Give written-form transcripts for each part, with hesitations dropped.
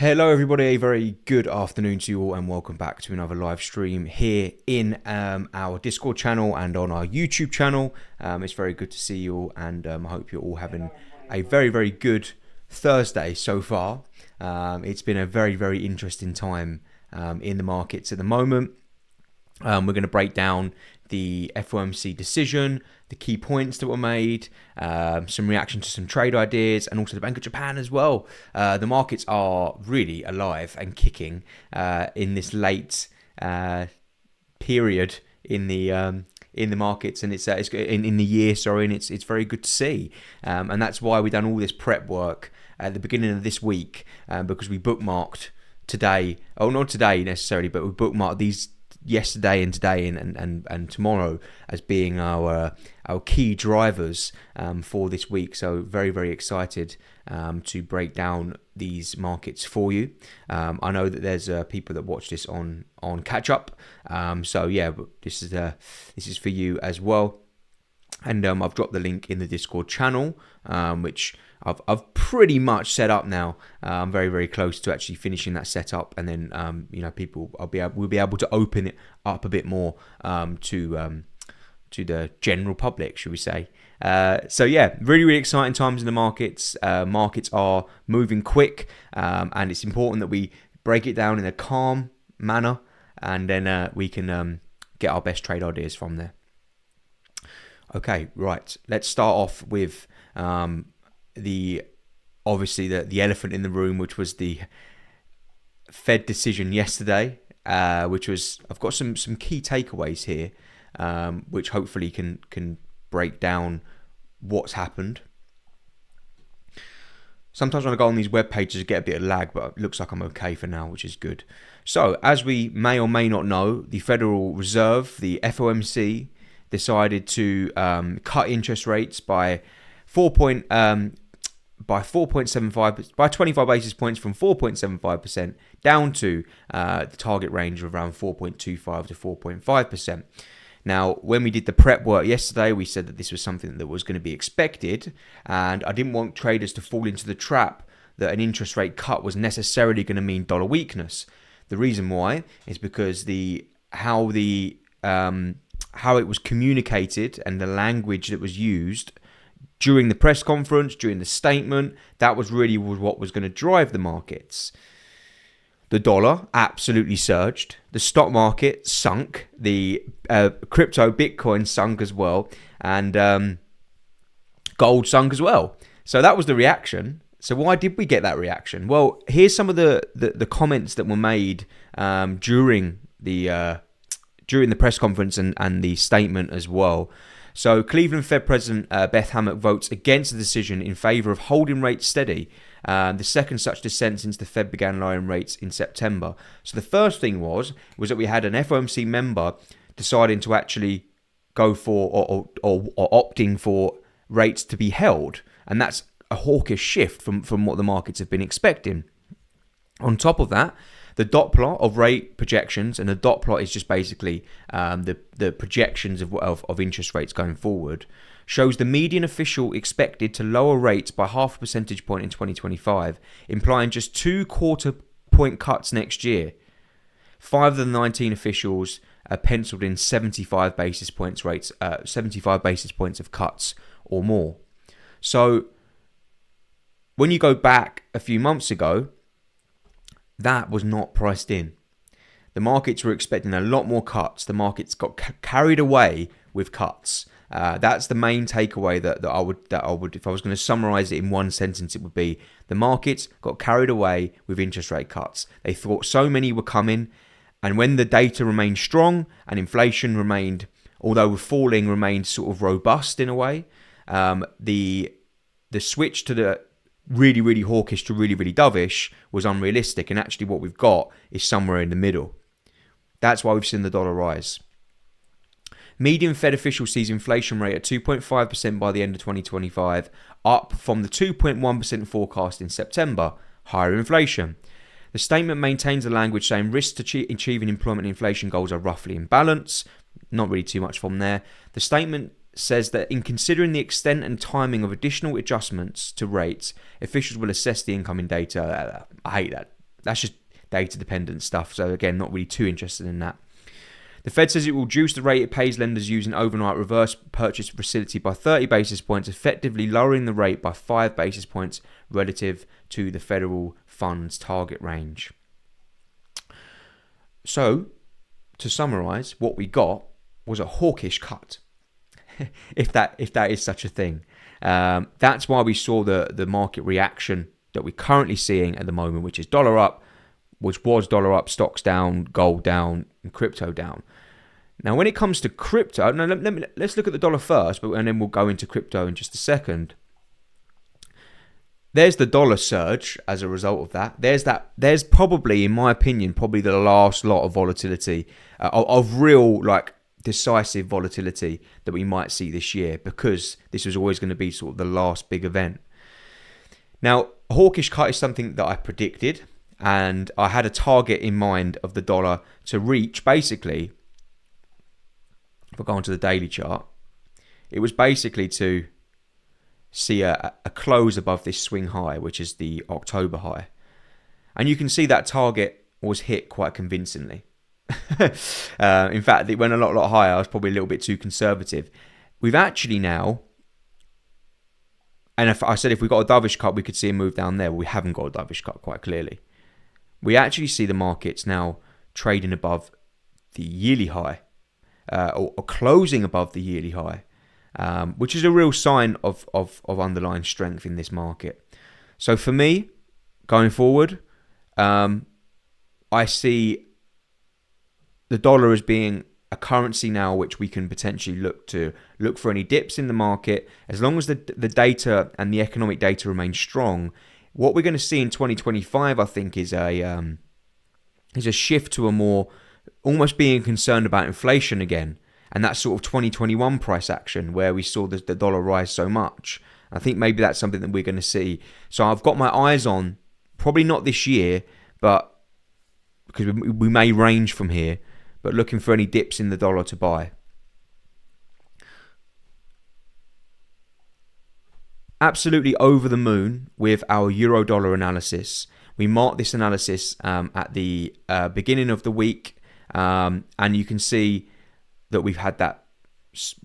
Hello everybody, a very good afternoon to you all and welcome back to another live stream here in our Discord channel and on our YouTube channel. It's very good to see you all and I hope you're all having a very good Thursday so far. It's been a very interesting time in the markets at the moment. We're going to break down the FOMC decision, the key points that were made, some reaction to some trade ideas, and also the Bank of Japan as well. The markets are really alive and kicking in this late period in the markets, and it's in the year. Sorry, and it's very good to see, and that's why we've done all this prep work at the beginning of this week because we bookmarked today. Oh, not today necessarily, but we bookmarked these yesterday and today and tomorrow as being our key drivers for this week. So very excited to break down these markets for you. I know that there's people that watch this on catch up. So yeah, but this is for you as well. And I've dropped the link in the Discord channel, which I've pretty much set up now. I'm very close to actually finishing that setup, and then we'll be able to open it up a bit more to the general public, should we say? So yeah, really exciting times in the markets. Markets are moving quick, and it's important that we break it down in a calm manner, and then we can get our best trade ideas from there. Okay, right. Let's start off with the elephant in the room, which was the Fed decision yesterday, which was, I've got some key takeaways here, which hopefully can break down what's happened. Sometimes when I go on these web pages, I get a bit of lag, but it looks like I'm okay for now, which is good. So, as we may or may not know, the Federal Reserve, the FOMC, decided to cut interest rates by 25 basis points from 4.75% down to the target range of around 4.25 to 4.5%. Now, when we did the prep work yesterday, we said that this was something that was going to be expected, and I didn't want traders to fall into the trap that an interest rate cut was necessarily going to mean dollar weakness. The reason why is because how it was communicated and the language that was used during the press conference, during the statement, that was really what was going to drive the markets. The dollar absolutely surged. The stock market sunk. The crypto Bitcoin sunk as well. And gold sunk as well. So that was the reaction. So why did we get that reaction? Well, here's some of the comments that were made during the press conference and the statement as well. So Cleveland Fed President Beth Hammock votes against the decision in favor of holding rates steady, the second such dissent since the Fed began lowering rates in September. So the first thing was that we had an FOMC member deciding to actually go for or opting for rates to be held, and that's a hawkish shift from what the markets have been expecting. On top of that, the dot plot of rate projections, and the dot plot is just basically the projections of interest rates going forward, shows the median official expected to lower rates by half a percentage point in 2025, implying just 2 quarter-point cuts next year. 5 of the 19 officials penciled in 75 basis points of cuts or more. So when you go back a few months ago, that was not priced in. The markets were expecting a lot more cuts. The markets got carried away with cuts. That's the main takeaway that I would, if I was going to summarize it in one sentence, it would be the markets got carried away with interest rate cuts. They thought so many were coming, and when the data remained strong and inflation remained, although falling, remained sort of robust in a way, the switch to the really hawkish to really dovish was unrealistic, and actually what we've got is somewhere in the middle. That's why we've seen the dollar rise. Median Fed official sees inflation rate at 2.5% by the end of 2025, up from the 2.1% forecast in September. Higher inflation. The statement maintains the language saying risks to achieving employment and inflation goals are roughly in balance. Not really too much from there. The statement says that in considering the extent and timing of additional adjustments to rates, officials will assess the incoming data. I hate that. that's just data dependent stuff. So again, not really too interested in that. The Fed says it will reduce the rate it pays lenders using overnight reverse purchase facility by 30 basis points, effectively lowering the rate by 5 basis points relative to the federal funds target range. So, to summarise, what we got was a hawkish cut, if that is such a thing. That's why we saw the market reaction that we're currently seeing at the moment, which is dollar up, which was dollar up, stocks down, gold down, and crypto down. Now, when it comes to crypto, let's look at the dollar first, and then we'll go into crypto in just a second. There's the dollar surge as a result of that. There's probably, in my opinion, probably the last lot of volatility, of real, like, decisive volatility that we might see this year, because this was always going to be sort of the last big event. Now, a hawkish cut is something that I predicted, and I had a target in mind of the dollar to reach. Basically, if I go onto the daily chart, it was basically to see a close above this swing high, which is the October high. And you can see that target was hit quite convincingly. In fact, it went a lot higher. I was probably a little bit too conservative. We've actually now, and if I said if we got a dovish cut, we could see a move down there. Well, we haven't got a dovish cut quite clearly. We actually see the markets now trading above the yearly high, or closing above the yearly high, which is a real sign of underlying strength in this market. So for me, going forward, I see the dollar as being a currency now which we can potentially look for any dips in the market. As long as the data and the economic data remain strong, what we're going to see in 2025, I think, is a shift to a more almost being concerned about inflation again, and that sort of 2021 price action where we saw the dollar rise so much. I think maybe that's something that we're going to see. So I've got my eyes on, probably not this year, but because we may range from here, but looking for any dips in the dollar to buy. Absolutely over the moon with our euro dollar analysis. We marked this analysis at the beginning of the week, and you can see that we've had that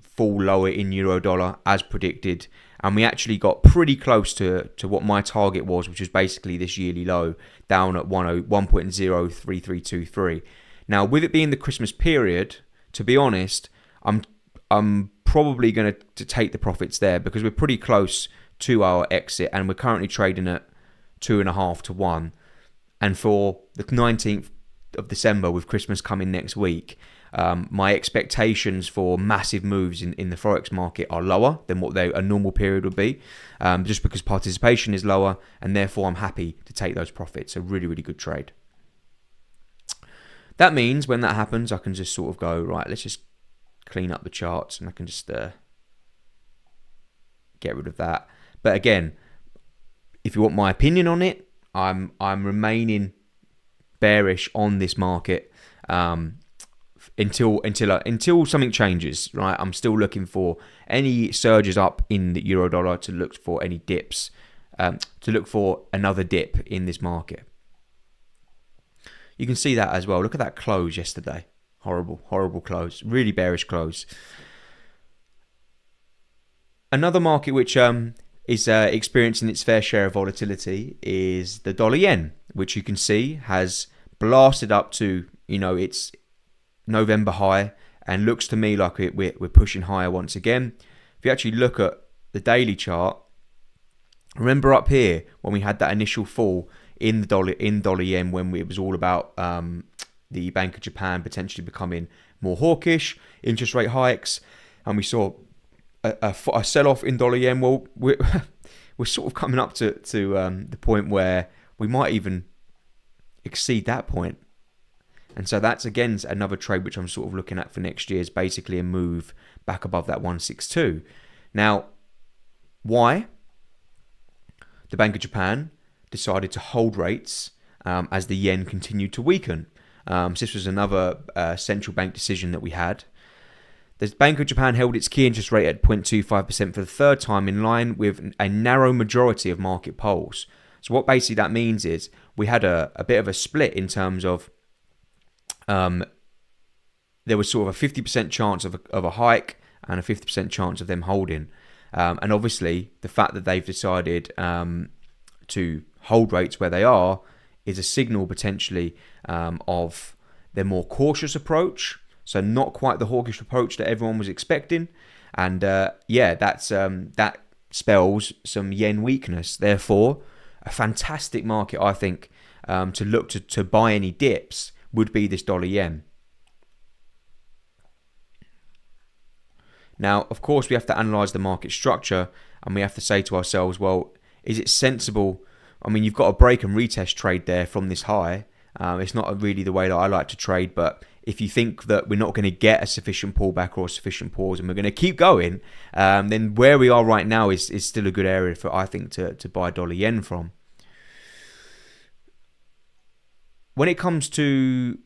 fall lower in euro dollar as predicted, and we actually got pretty close to what my target was, which was basically this yearly low down at 1.03323. Now, with it being the Christmas period, to be honest, I'm probably going to take the profits there, because we're pretty close to our exit, and we're currently trading at 2.5 to 1. And for the 19th of December, with Christmas coming next week, my expectations for massive moves in the Forex market are lower than what a normal period would be, just because participation is lower, and therefore I'm happy to take those profits. A really, really good trade. That means when that happens, I can just sort of go, right, let's just clean up the charts, and I can just get rid of that. But again, if you want my opinion on it, I'm remaining bearish on this market until something changes, right? I'm still looking for any surges up in the euro dollar, to look for any dips, to look for another dip in this market. You can see that as well. Look at that close yesterday. Horrible, horrible close. Really bearish close. Another market which is experiencing its fair share of volatility is the dollar yen, which you can see has blasted up to, its November high, and looks to me like we're pushing higher once again. If you actually look at the daily chart, remember up here when we had that initial fall in dollar yen, when it was all about the Bank of Japan potentially becoming more hawkish, interest rate hikes, and we saw a sell-off in dollar yen. Well, we're sort of coming up to the point where we might even exceed that point. And so that's, again, another trade which I'm sort of looking at for next year, is basically a move back above that 162. Now, why? The Bank of Japan decided to hold rates as the yen continued to weaken. So this was another central bank decision that we had. The Bank of Japan held its key interest rate at 0.25% for the third time, in line with a narrow majority of market polls. So what basically that means is we had a bit of a split in terms of there was sort of a 50% chance of a hike and a 50% chance of them holding. And obviously, the fact that they've decided to hold rates where they are is a signal potentially of their more cautious approach. So not quite the hawkish approach that everyone was expecting. And that spells some yen weakness. Therefore, a fantastic market, I think, to look to buy any dips would be this dollar yen. Now, of course, we have to analyze the market structure, and we have to say to ourselves, well, is it sensible? I mean, you've got a break and retest trade there from this high. It's not really the way that I like to trade, but if you think that we're not going to get a sufficient pullback or a sufficient pause and we're going to keep going, then where we are right now is still a good area for, I think, to buy dollar yen from. When it comes to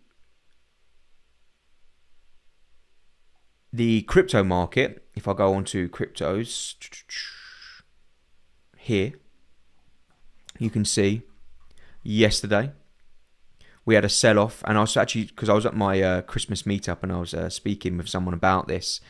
the crypto market, if I go on to cryptos here, you can see yesterday we had a sell-off, and I was actually, because I was at my Christmas meetup and I was speaking with someone about this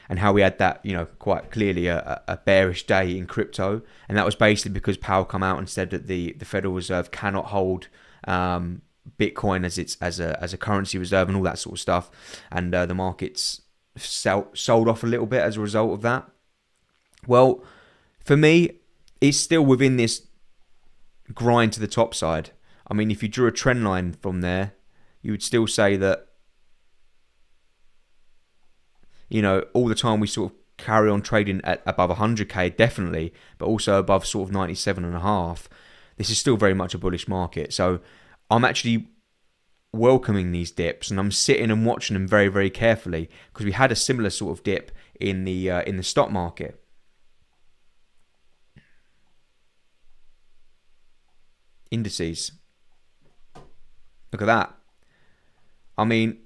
and how we had that, quite clearly a bearish day in crypto, and that was basically because Powell come out and said that the Federal Reserve cannot hold Bitcoin as a currency reserve and all that sort of stuff, and the markets sold off a little bit as a result of that. Well, for me, it's still within this grind to the top side. I mean, if you drew a trend line from there, you would still say that, all the time we sort of carry on trading at above 100k, definitely, but also above sort of 97.5. This is still very much a bullish market. So I'm actually welcoming these dips, and I'm sitting and watching them very, very carefully, because we had a similar sort of dip in the stock market. Indices. Look at that. I mean,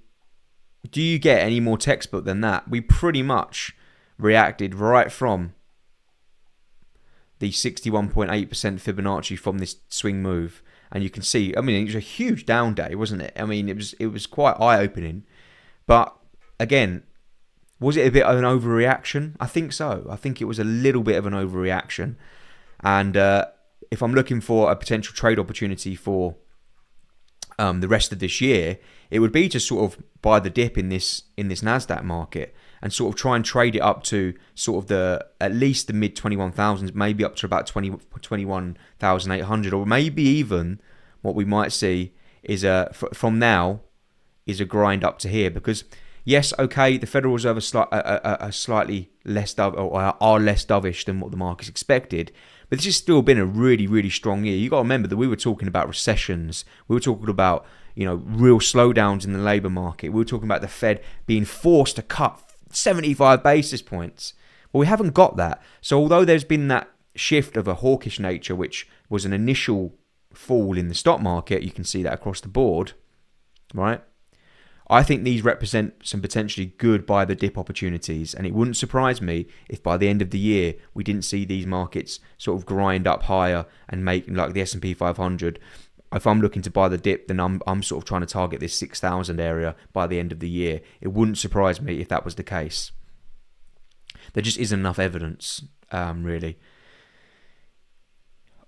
do you get any more textbook than that? We pretty much reacted right from the 61.8% Fibonacci from this swing move. And you can see, I mean, it was a huge down day, wasn't it? I mean, it was quite eye-opening. But again, was it a bit of an overreaction? I think so. I think it was a little bit of an overreaction. And if I'm looking for a potential trade opportunity for the rest of this year, it would be to sort of buy the dip in this Nasdaq market and sort of try and trade it up to sort of at least the mid 21,000s, maybe up to about 21,800, or maybe even what we might see is from now is a grind up to here. Because yes, okay, the Federal Reserve are slightly less are less dovish than what the market's expected. But this has still been a really, really strong year. You got to remember that we were talking about recessions. We were talking about, real slowdowns in the labour market. We were talking about the Fed being forced to cut 75 basis points. Well, we haven't got that. So although there's been that shift of a hawkish nature, which was an initial fall in the stock market, you can see that across the board, right? I think these represent some potentially good buy the dip opportunities, and it wouldn't surprise me if by the end of the year we didn't see these markets sort of grind up higher and make like the S&P 500. If I'm looking to buy the dip, then I'm sort of trying to target this 6,000 area by the end of the year. It wouldn't surprise me if that was the case. There just isn't enough evidence, really.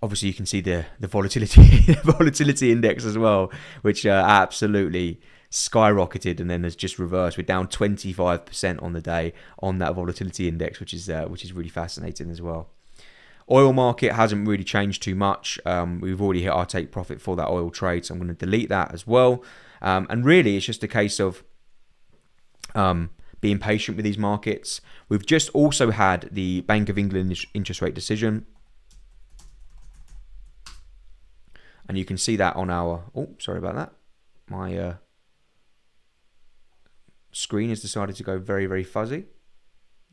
Obviously, you can see the volatility index as well, which absolutely skyrocketed and then has just reversed. We're down 25% on the day on that volatility index, which is really fascinating as well. Oil market hasn't really changed too much. We've already hit our take profit for that oil trade, so I'm going to delete that as well. And really, it's just a case of being patient with these markets. We've just also had the Bank of England interest rate decision. And you can see that on our... Oh, sorry about that. My screen has decided to go very, very fuzzy.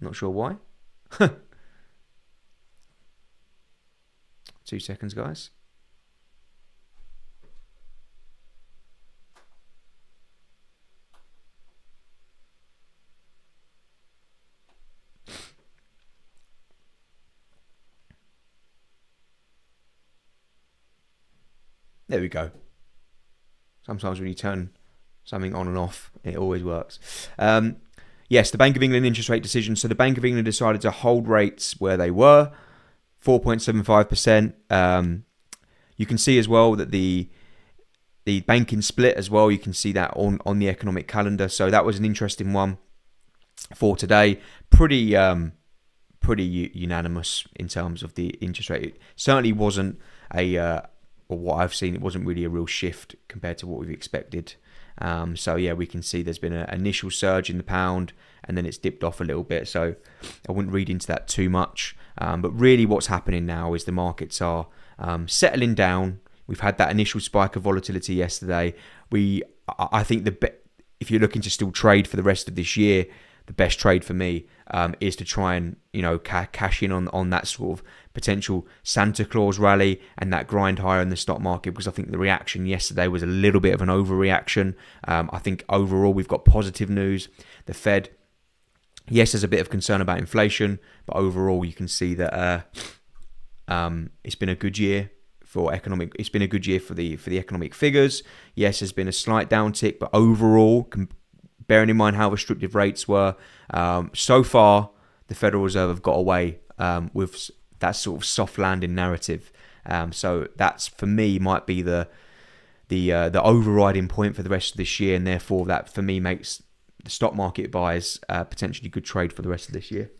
Not sure why. 2 seconds, guys. There we go. Sometimes when you turn something on and off, it always works. Yes, the Bank of England interest rate decision. So the Bank of England decided to hold rates where they were, 4.75%. You can see as well that the banking split as well. You can see that on the economic calendar. So that was an interesting one for today. Pretty unanimous in terms of the interest rate. It certainly wasn't or what I've seen, it wasn't really a real shift compared to what we've expected. So yeah, we can see there's been an initial surge in the pound, and then it's dipped off a little bit. So I wouldn't read into that too much. But really what's happening now is the markets are settling down. We've had that initial spike of volatility yesterday. I think if you're looking to still trade for the rest of this year, the best trade for me is to try and cash in on that sort of potential Santa Claus rally and that grind higher in the stock market, because I think the reaction yesterday was a little bit of an overreaction. I think overall we've got positive news. The Fed, yes, there's a bit of concern about inflation, but overall you can see that it's been a good year for economic. It's been a good year for the economic figures. Yes, there's been a slight downtick, but overall, bearing in mind how restrictive rates were, so far the Federal Reserve have got away with that sort of soft landing narrative. So that's, for me, might be the overriding point for the rest of this year, and therefore that for me makes the stock market buys potentially good trade for the rest of this year.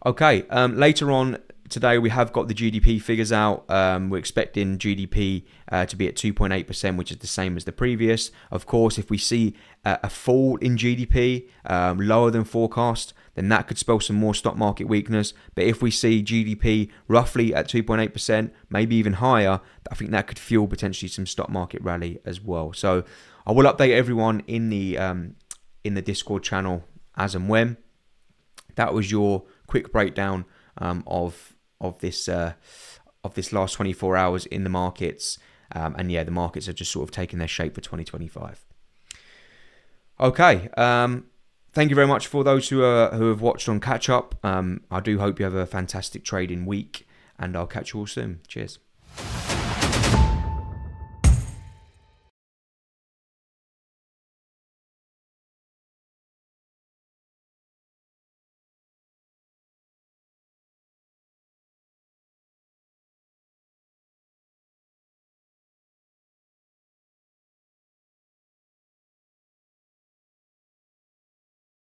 Okay, later on today we have got the GDP figures out. We're expecting GDP to be at 2.8%, which is the same as the previous. Of course, if we see a fall in GDP lower than forecast, then that could spell some more stock market weakness. But if we see GDP roughly at 2.8%, maybe even higher, I think that could fuel potentially some stock market rally as well. So I will update everyone in the Discord channel as and when. That was your quick breakdown of this last 24 hours in the markets, and yeah, the markets are just sort of taking their shape for 2025. Okay, thank you very much for those who have watched on catch up. I do hope you have a fantastic trading week, and I'll catch you all soon. Cheers.